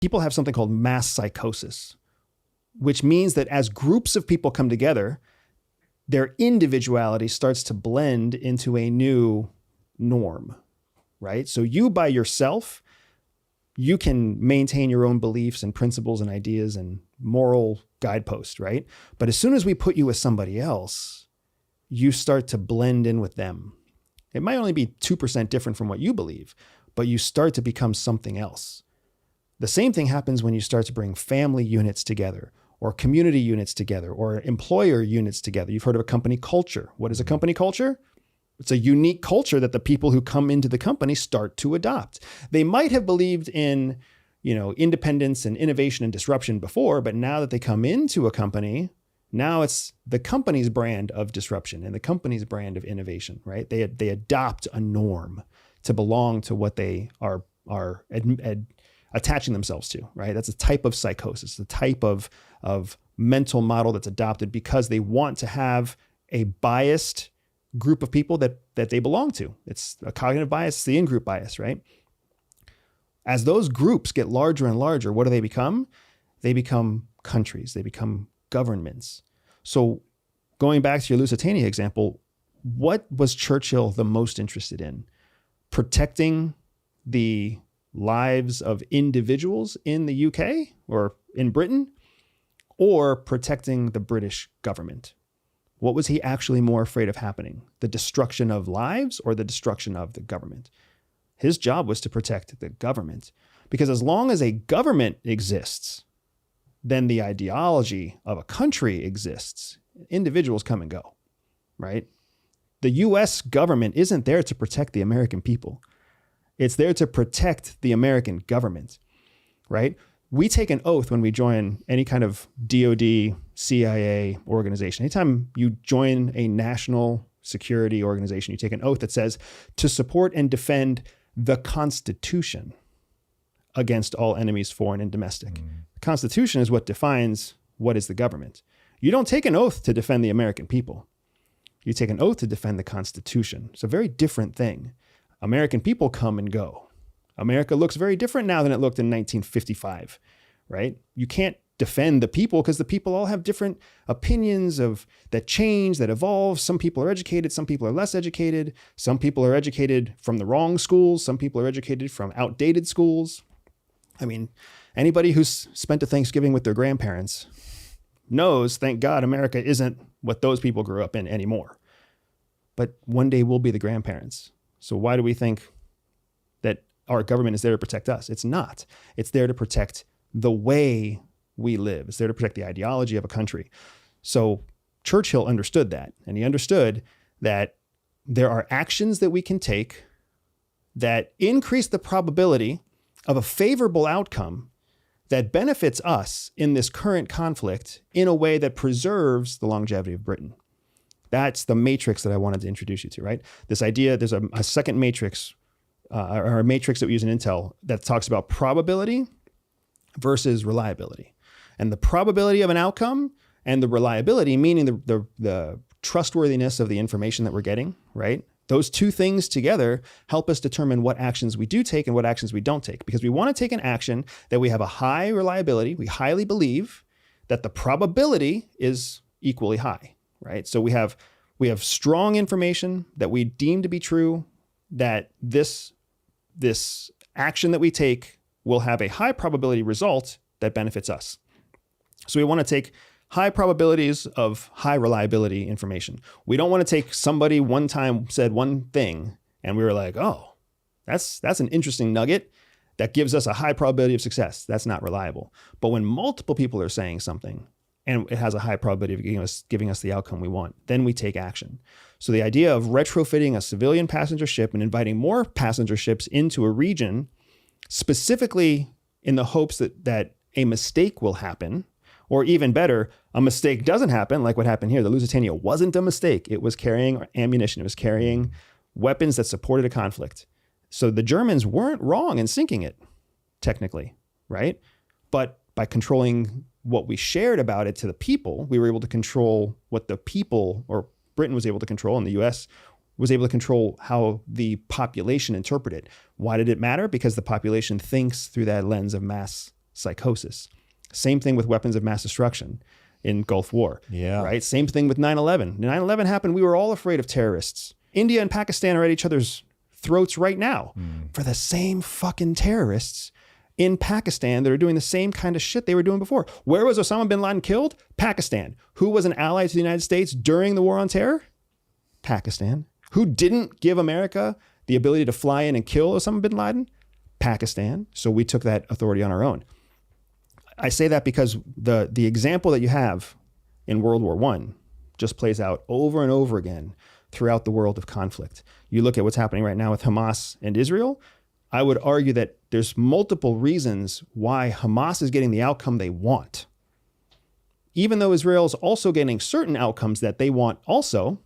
people have something called mass psychosis, which means that as groups of people come together, their individuality starts to blend into a new norm, right? So you by yourself, you can maintain your own beliefs and principles and ideas and moral guideposts, right? But as soon as we put you with somebody else, you start to blend in with them. It might only be 2% different from what you believe, but you start to become something else. The same thing happens when you start to bring family units together, or community units together, or employer units together. You've heard of a company culture. What is a company culture? It's a unique culture that the people who come into the company start to adopt. They might have believed in, independence and innovation and disruption before, but now that they come into a company, now it's the company's brand of disruption and the company's brand of innovation, right? They adopt a norm to belong to what they are attaching themselves to, right? That's a type of psychosis, the type of mental model that's adopted because they want to have a biased group of people that they belong to. It's a cognitive bias, it's the in-group bias, right? As those groups get larger and larger, what do they become? They become countries, they become governments. So going back to your Lusitania example, what was Churchill the most interested in? Protecting the lives of individuals in the UK or in Britain, or protecting the British government? What was he actually more afraid of happening? The destruction of lives or the destruction of the government? His job was to protect the government, because as long as a government exists, then the ideology of a country exists. Individuals come and go, right? The US government isn't there to protect the American people. It's there to protect the American government, right? We take an oath when we join any kind of DOD, CIA organization. Anytime you join a national security organization, you take an oath that says to support and defend the Constitution against all enemies, foreign and domestic. The Constitution is what defines what is the government. You don't take an oath to defend the American people. You take an oath to defend the Constitution. It's a very different thing. American people come and go. America looks very different now than it looked in 1955, right? You can't defend the people because the people all have different opinions that change, that evolve. Some people are educated, some people are less educated. Some people are educated from the wrong schools. Some people are educated from outdated schools. I mean, anybody who's spent a Thanksgiving with their grandparents knows, thank God, America isn't what those people grew up in anymore. But one day we'll be the grandparents. So why do we think that our government is there to protect us? It's not. It's there to protect the way we live. It's there to protect the ideology of a country. So Churchill understood that, and he understood that there are actions that we can take that increase the probability of a favorable outcome that benefits us in this current conflict in a way that preserves the longevity of Britain. That's the matrix that I wanted to introduce you to, right? This idea, there's a second matrix, or a matrix that we use in Intel that talks about probability versus reliability. And the probability of an outcome and the reliability, meaning the trustworthiness of the information that we're getting, right? Those two things together help us determine what actions we do take and what actions we don't take, because we want to take an action that we have a high reliability. We highly believe that the probability is equally high, right? So we have strong information that we deem to be true, that this action that we take will have a high probability result that benefits us. So we want to take high probabilities of high reliability information. We don't want to take somebody one time said one thing and we were like, oh, that's an interesting nugget that gives us a high probability of success. That's not reliable. But when multiple people are saying something and it has a high probability of giving us the outcome we want, then we take action. So the idea of retrofitting a civilian passenger ship and inviting more passenger ships into a region, specifically in the hopes that a mistake will happen, or even better, a mistake doesn't happen, like what happened here. The Lusitania wasn't a mistake. It was carrying ammunition. It was carrying weapons that supported a conflict. So the Germans weren't wrong in sinking it, technically, right? But by controlling what we shared about it to the people, we were able to control what the people, or Britain was able to control, and the US was able to control how the population interpreted it. Why did it matter? Because the population thinks through that lens of mass Psychosis. Same thing with weapons of mass destruction in Gulf War. Yeah. Right? Same thing with 9/11. 9/11 happened. We were all afraid of terrorists. India and Pakistan are at each other's throats right now for the same fucking terrorists in Pakistan that are doing the same kind of shit they were doing before. Where was Osama bin Laden killed? Pakistan. Who was an ally to the United States during the war on terror? Pakistan. Who didn't give America the ability to fly in and kill Osama bin Laden? Pakistan. So we took that authority on our own. I say that because the example that you have in World War I just plays out over and over again throughout the world of conflict. You look at what's happening right now with Hamas and Israel. I would argue that there's multiple reasons why Hamas is getting the outcome they want. Even though Israel's also getting certain outcomes that they want also,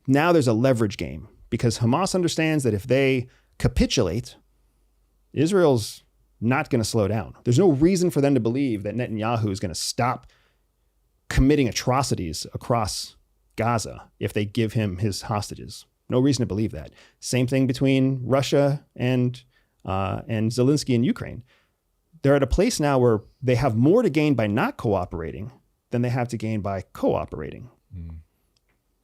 now there's a leverage game because Hamas understands that if they capitulate, Israel's not going to slow down. There's no reason for them to believe that Netanyahu is going to stop committing atrocities across Gaza if they give him his hostages. No reason to believe that. Same thing between Russia and Zelensky in Ukraine. They're at a place now where they have more to gain by not cooperating than they have to gain by cooperating.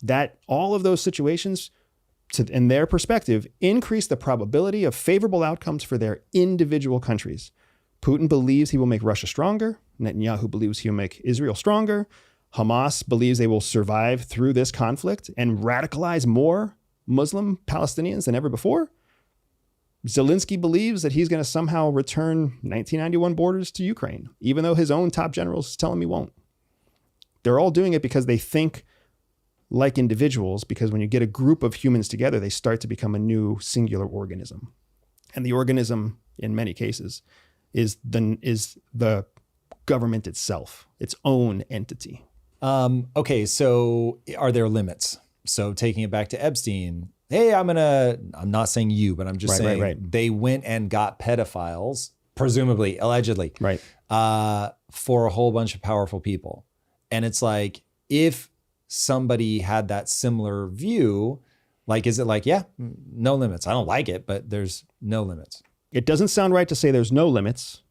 That all of those situations, in their perspective, increase the probability of favorable outcomes for their individual countries. Putin believes he will make Russia stronger. Netanyahu believes he'll make Israel stronger. Hamas believes they will survive through this conflict and radicalize more Muslim Palestinians than ever before. Zelensky believes that he's going to somehow return 1991 borders to Ukraine, even though his own top generals tell him he won't. They're all doing it because they think like individuals, because when you get a group of humans together, they start to become a new singular organism. And the organism, in many cases, is the government itself, its own entity. Okay, so are there limits? So taking it back to Epstein, hey, I'm not saying you, but I'm just saying they went and got pedophiles, presumably, allegedly, for a whole bunch of powerful people. And it's like, if somebody had that similar view, like, is it like, yeah, no limits. I don't like it, but there's no limits. It doesn't sound right to say there's no limits,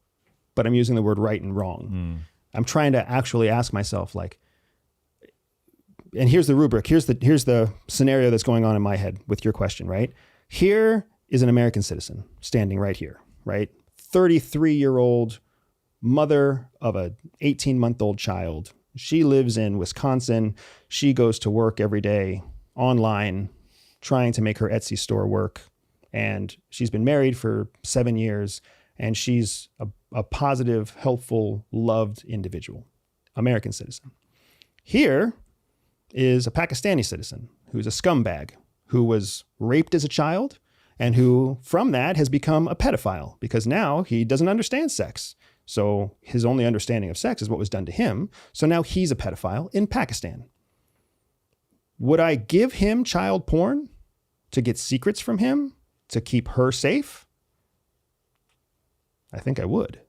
but I'm using the word right and wrong. I'm trying to actually ask myself, like, and here's the rubric. Here's the scenario that's going on in my head with your question, right? Here is an American citizen standing right here, right? 33-year-old mother of a 18-month-old child. She lives in Wisconsin. She goes to work every day online, trying to make her Etsy store work. And she's been married for 7 years. And she's a positive, helpful, loved individual, American citizen. Here is a Pakistani citizen who's a scumbag, who was raped as a child and who from that has become a pedophile because now he doesn't understand sex. So his only understanding of sex is what was done to him. So now he's a pedophile in Pakistan. Would I give him child porn to get secrets from him to keep her safe? I think I would.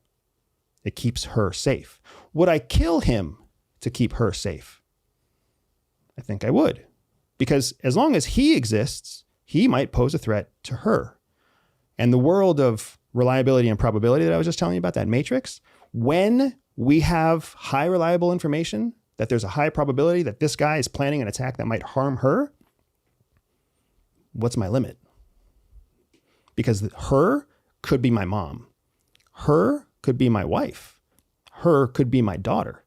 It keeps her safe. Would I kill him to keep her safe? I think I would. Because as long as he exists, he might pose a threat to her. And the world of reliability and probability that I was just telling you about, that matrix, when we have high reliable information that there's a high probability that this guy is planning an attack that might harm her, what's my limit? Because her could be my mom. Her could be my wife. Her could be my daughter.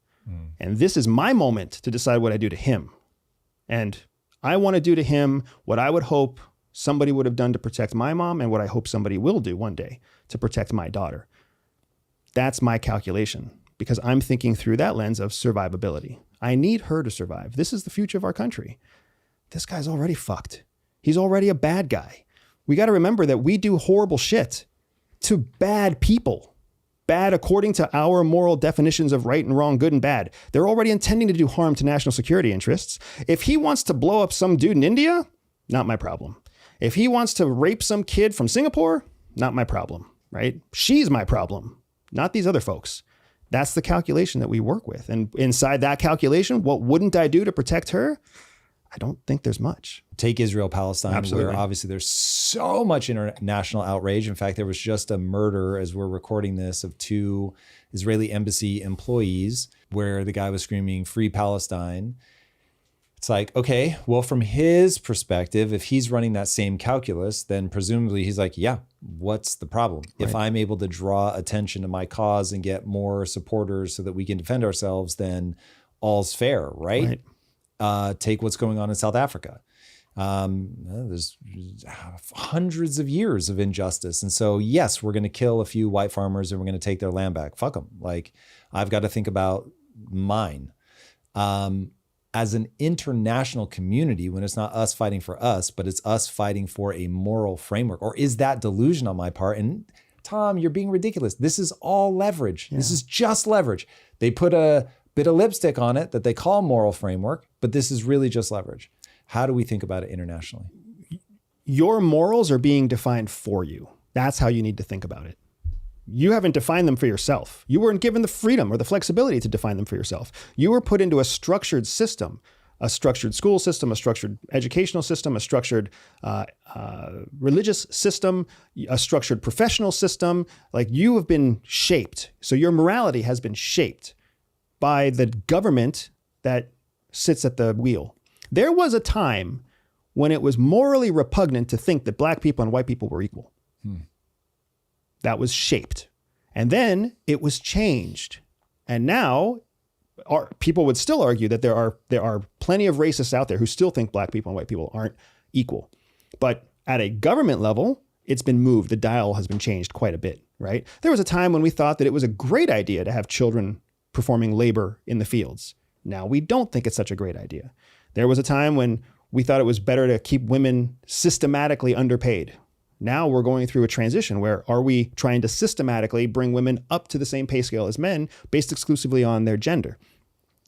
And this is my moment to decide what I do to him. And I want to do to him what I would hope somebody would have done to protect my mom and what I hope somebody will do one day to protect my daughter. That's my calculation because I'm thinking through that lens of survivability. I need her to survive. This is the future of our country. This guy's already fucked. He's already a bad guy. We got to remember that we do horrible shit to bad people. Bad according to our moral definitions of right and wrong, good and bad. They're already intending to do harm to national security interests. If he wants to blow up some dude in India, not my problem. If he wants to rape some kid from Singapore, not my problem, right? She's my problem, not these other folks. That's the calculation that we work with. And inside that calculation, what wouldn't I do to protect her? I don't think there's much. Take Israel, Palestine, Absolutely. where obviously there's so much international outrage. In fact, there was just a murder as we're recording this of 2 Israeli embassy employees where the guy was screaming, "Free Palestine." It's like, okay, well, from his perspective, if he's running that same calculus, then presumably he's like, yeah, what's the problem? Right. If I'm able to draw attention to my cause and get more supporters so that we can defend ourselves, then all's fair, right? Take what's going on in South Africa. There's hundreds of years of injustice. And so, yes, we're going to kill a few white farmers and we're going to take their land back. Fuck them. Like, I've got to think about mine. As an international community, when it's not us fighting for us, but it's us fighting for a moral framework, or is that delusion on my part? And Tom, you're being ridiculous. This is all leverage. Yeah. This is just leverage. They put a bit of lipstick on it that they call moral framework, but this is really just leverage. How do we think about it internationally? Your morals are being defined for you. That's how you need to think about it. You haven't defined them for yourself. You weren't given the freedom or the flexibility to define them for yourself. You were put into a structured system, a structured school system, a structured educational system, a structured religious system, a structured professional system. Like, you have been shaped. So your morality has been shaped by the government that sits at the wheel. There was a time when it was morally repugnant to think that black people and white people were equal. That was shaped. And then it was changed. And now people would still argue that there are plenty of racists out there who still think black people and white people aren't equal. But at a government level, it's been moved. The dial has been changed quite a bit, right? There was a time when we thought that it was a great idea to have children performing labor in the fields. Now we don't think it's such a great idea. There was a time when we thought it was better to keep women systematically underpaid. Now we're going through a transition where are we trying to systematically bring women up to the same pay scale as men based exclusively on their gender?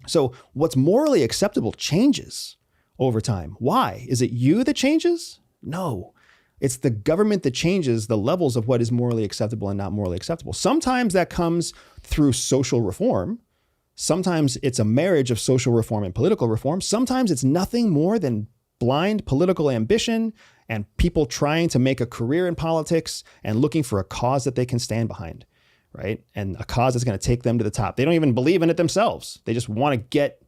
So what's morally acceptable changes over time. Why? Is it you that changes? No, it's the government that changes the levels of what is morally acceptable and not morally acceptable. Sometimes that comes through social reform. Sometimes it's a marriage of social reform and political reform. Sometimes it's nothing more than blind political ambition and people trying to make a career in politics and looking for a cause that they can stand behind, right? And a cause that's going to take them to the top. They don't even believe in it themselves. They just want to get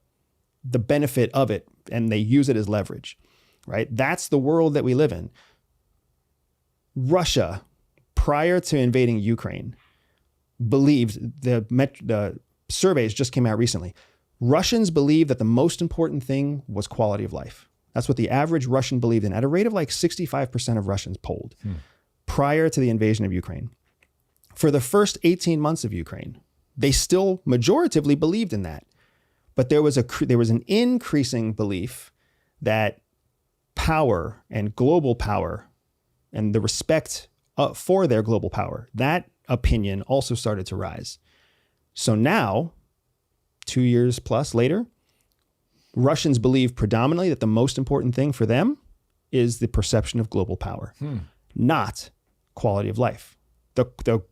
the benefit of it and they use it as leverage, right? That's the world that we live in. Russia, prior to invading Ukraine, believed, the surveys just came out recently, Russians believed that the most important thing was quality of life. That's what the average Russian believed in at a rate of like 65% of Russians polled prior to the invasion of Ukraine. For the first 18 months of Ukraine, they still majoritively believed in that. But there was an increasing belief that power and global power and the respect for their global power, that opinion also started to rise. So now, 2 years plus later, Russians believe predominantly that the most important thing for them is the perception of global power, not quality of life. The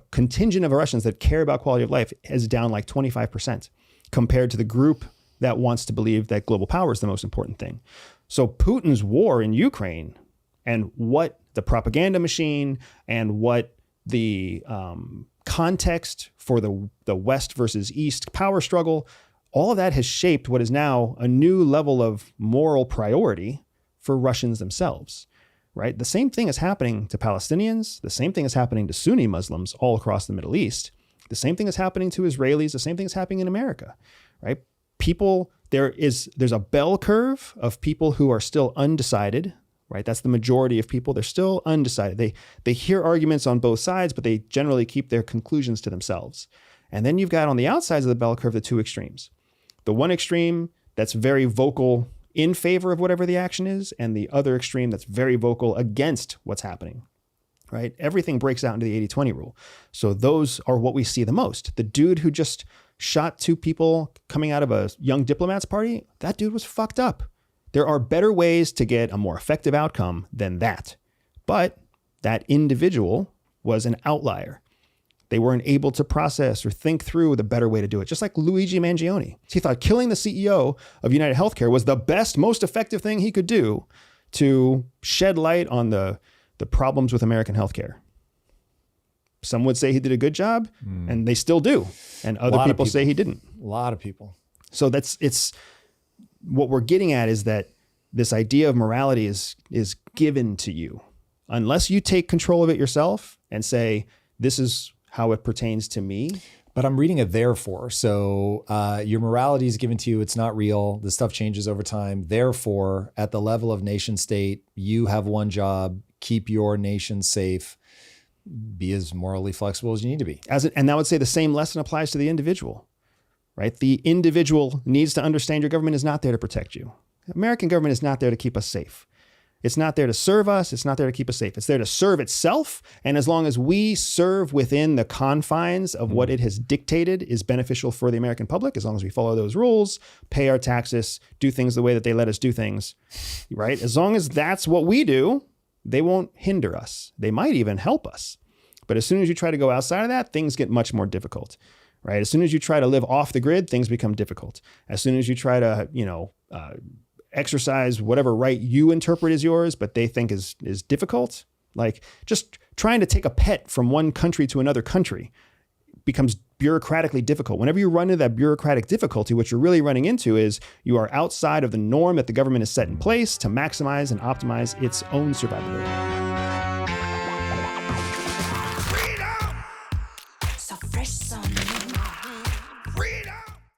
contingent of Russians that care about quality of life is down like 25% compared to the group that wants to believe that global power is the most important thing. So Putin's war in Ukraine and what the propaganda machine and what the context for the West versus East power struggle, all of that has shaped what is now a new level of moral priority for Russians themselves, right? The same thing is happening to Palestinians. The same thing is happening to Sunni Muslims all across the Middle East. The same thing is happening to Israelis. The same thing is happening in America, right? There's a bell curve of people who are still undecided, right? That's the majority of people. They're still undecided. They hear arguments on both sides, but they generally keep their conclusions to themselves. And then you've got on the outsides of the bell curve, the two extremes. The one extreme that's very vocal in favor of whatever the action is, and the other extreme that's very vocal against what's happening, right? Everything breaks out into the 80-20 rule. So those are what we see the most. The dude who just shot 2 people coming out of a young diplomat's party, that dude was fucked up. There are better ways to get a more effective outcome than that. But that individual was an outlier. They weren't able to process or think through the better way to do it. Just like Luigi Mangione. He thought killing the CEO of United Healthcare was the best, most effective thing he could do to shed light on the problems with American healthcare. Some would say he did a good job, and they still do. And other people say he didn't. A lot of people. So it's what we're getting at is that this idea of morality is given to you. Unless you take control of it yourself and say, this is how it pertains to me. But I'm reading a therefore. So your morality is given to you. It's not real. The stuff changes over time. Therefore, at the level of nation state, you have one job: keep your nation safe. Be as morally flexible as you need to be. And that would say the same lesson applies to the individual, right? The individual needs to understand your government is not there to protect you. The American government is not there to keep us safe. It's not there to serve us. It's not there to keep us safe. It's there to serve itself. And as long as we serve within the confines of what it has dictated is beneficial for the American public, as long as we follow those rules, pay our taxes, do things the way that they let us do things, right? As long as that's what we do, they won't hinder us. They might even help us. But as soon as you try to go outside of that, things get much more difficult, right? As soon as you try to live off the grid, things become difficult. As soon as you try to, exercise whatever right you interpret as yours, but they think is difficult, like just trying to take a pet from one country to another country becomes bureaucratically difficult. Whenever you run into that bureaucratic difficulty, what you're really running into is you are outside of the norm that the government has set in place to maximize and optimize its own survivability.